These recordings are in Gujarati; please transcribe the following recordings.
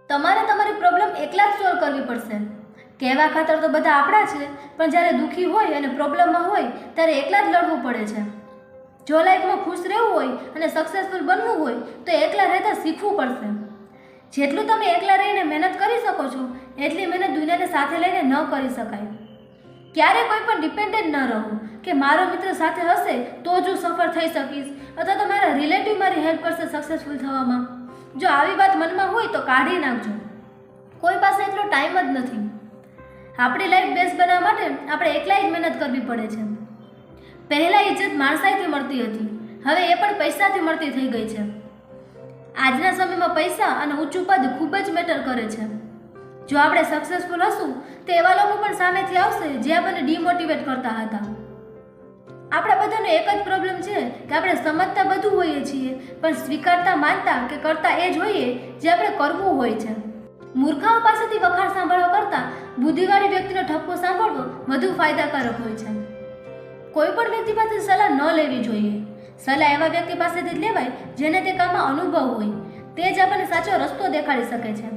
તમારે તમારી પ્રોબ્લેમ એકલા જ સોલ્વ કરવી પડશે. કહેવા ખાતર તો બધા આપણા છે, પણ જ્યારે દુઃખી હોય અને પ્રોબ્લેમમાં હોય ત્યારે એકલા જ લડવું પડે છે. જો લાઈફમાં ખુશ રહેવું હોય અને સક્સેસફુલ બનવું હોય તો એકલા રહેતા શીખવું પડશે. જેટલું તમે એકલા રહીને મહેનત કરી શકો છો એટલી મહેનત દુનિયાને સાથે લઈને ન કરી શકાય. ક્યારે કોઈ પણ ડિપેન્ડન્ટ ન રહો કે મારો મિત્ર સાથે હશે તો જ હું સફળ થઈ શકીશ અથવા તો મારા રિલેટિવ મારી હેલ્પ કરશે સક્સેસફુલ થવામાં. જો આવી વાત મનમાં હોય તો કાઢી નાખજો. કોઈ પાસે એટલો ટાઈમ જ નથી. આપણી લાઈફ બેસ્ટ બનાવવા માટે આપણે એકલા જ મહેનત કરવી પડે છે. પહેલાં ઇજ્જત માણસાઈથી મળતી હતી, હવે એ પણ પૈસાથી મળતી થઈ ગઈ છે. આજના સમયમાં પૈસા અને ઊંચું પદ ખૂબ જ મેટર કરે છે. જો આપણે સક્સેસફુલ હશું તો એવા લોકો પણ સામેથી આવશે જે આપણને ડિમોટિવેટ કરતા હતા. આપણા બધાનો એક જ પ્રોબ્લેમ છે કે આપણે સમજતા બધું હોઈએ છીએ પણ સ્વીકારતા માનતા કે કરતા એ જ હોઈએ જે આપણે કરવું હોય છે. મૂર્ખાઓ પાસેથી વખાણ સાંભળવા કરતાં બુદ્ધિવાળી વ્યક્તિનો ઠપકો સાંભળવો વધુ ફાયદાકારક હોય છે. કોઈ પણ વ્યક્તિ પાસે સલાહ ન લેવી જોઈએ. સલાહ એવા વ્યક્તિ પાસેથી જ લેવાય જેને તે કામમાં અનુભવ હોય. તે જ આપણને સાચો રસ્તો દેખાડી શકે છે.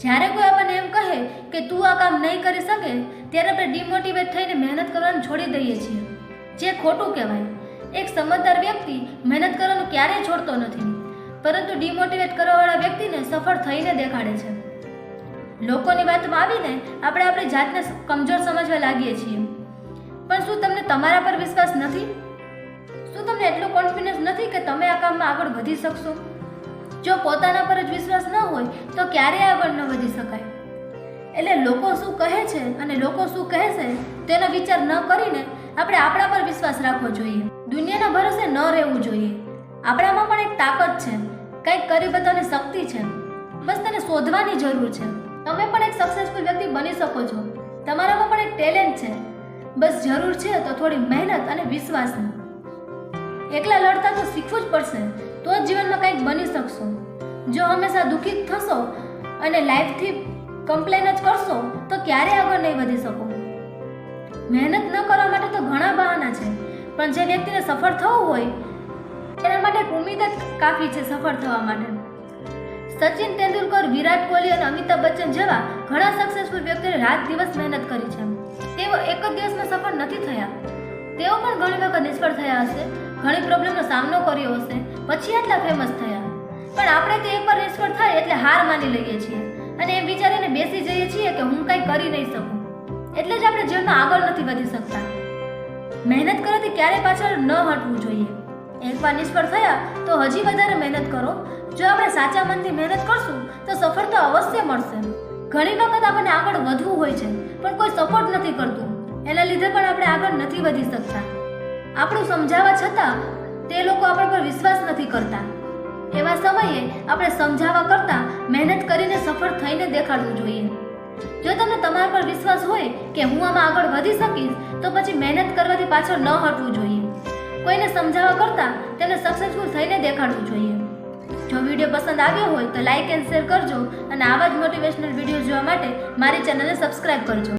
જ્યારે કોઈ આપણને એમ કહે કે તું આ કામ નહીં કરી શકે ત્યારે આપણે ડિમોટિવેટ થઈને મહેનત કરવાનું છોડી દઈએ છીએ, જે ખોટું કહેવાય. એક સમજદાર વ્યક્તિ મહેનત કરવાનું ક્યારેય છોડતો નથી, પરંતુ ડિમોટિવેટ કરવાવાળા વ્યક્તિને સફળ થઈને દેખાડે છે. લોકોની વાતમાં આવીને આપણે આપણી જાતને કમજોર સમજવા લાગીએ છીએ. પણ શું તમને તમારા પર વિશ્વાસ નથી? શું તમને એટલો કોન્ફિડન્સ નથી કે તમે આ કામમાં આગળ વધી શકશો? જો પોતાના પર જ વિશ્વાસ ન હોય તો ક્યારેય આગળ ન વધી શકાય. એટલે લોકો શું કહે છે અને લોકો શું કહેશે તેનો વિચાર ન કરીને આપણે આપણા પર વિશ્વાસ રાખવો જોઈએ. દુનિયાના ભરોસે ન રહેવું જોઈએ. આપણામાં પણ એક તાકાત છે, કંઈક કરી બતાવવાની શક્તિ છે. બસ તેને શોધવાની જરૂર છે. તમે પણ એક સક્સેસફુલ વ્યક્તિ બની શકો છો. તમારામાં પણ એક ટેલેન્ટ છે. બસ જરૂર છે તો થોડી મહેનત અને વિશ્વાસની. એકલા લડતા તો શીખવું જ પડશે, તો જ જીવનમાં કંઈક બની શકશો. જો હંમેશા દુઃખી થશો અને લાઈફથી કમ્પ્લેન જ કરશો તો ક્યારેય આગળ નહીં વધી શકો. મહેનત ન કરવા માટે તો ઘણા બહાના છે, પણ જે વ્યક્તિને સફળ થવું હોય તેના માટે એક ઉમ્મીદ જ કાફી છે સફળ થવા માટે. સચિન તેંડુલકર, વિરાટ કોહલી અને અમિતાભ બચ્ચન જેવા ઘણા સક્સેસફુલ વ્યક્તિઓએ રાત દિવસ મહેનત કરી છે. તેઓ એક જ દિવસમાં સફળ નથી થયા. તેઓ પણ ઘણી વખત નિષ્ફળ થયા હશે, ઘણી પ્રોબ્લેમનો સામનો કર્યો હશે, પછી આટલા ફેમસ થયા. પણ આપણે તો એકવાર નિષ્ફળ થાય એટલે હાર માની લઈએ છીએ અને એમ વિચારીને બેસી જઈએ છીએ કે હું કંઈ કરી નહીં શકું. એટલે જ આપણે જીવનમાં આગળ નથી વધી શકતા. મહેનત કરવાથી ક્યારેય પાછળ ન હટવું જોઈએ. એકવાર નિષ્ફળ થયા તો હજી વધારે મહેનત કરો. જો આપણે સાચા મનથી મહેનત કરશું તો સફળતા અવશ્ય મળશે. ઘણી વખત આપણને આગળ વધવું હોય છે પણ કોઈ સપોર્ટ નથી કરતું. એના લીધે પણ આપણે આગળ નથી વધી શકતા. આપણું સમજાવવા છતાં તે લોકો આપણા પર વિશ્વાસ નથી કરતા. એવા સમયે આપણે સમજાવવા કરતાં મહેનત કરીને સફળ થઈને દેખાડવું જોઈએ. જો તમને તમારા પર વિશ્વાસ હોય કે હું આમાં આગળ વધી શકીશ તો પછી મહેનત કરવાથી પાછળ ન હટવું જોઈએ. કોઈને સમજાવવા કરતાં તેને સક્સેસફુલ થઈને દેખાડવું જોઈએ. જો વિડીયો પસંદ આવ્યો હોય તો લાઇક એન્ડ શેર કરજો અને આવા જ મોટિવેશનલ વિડીયો જોવા માટે મારી ચેનલને સબસ્ક્રાઇબ કરજો.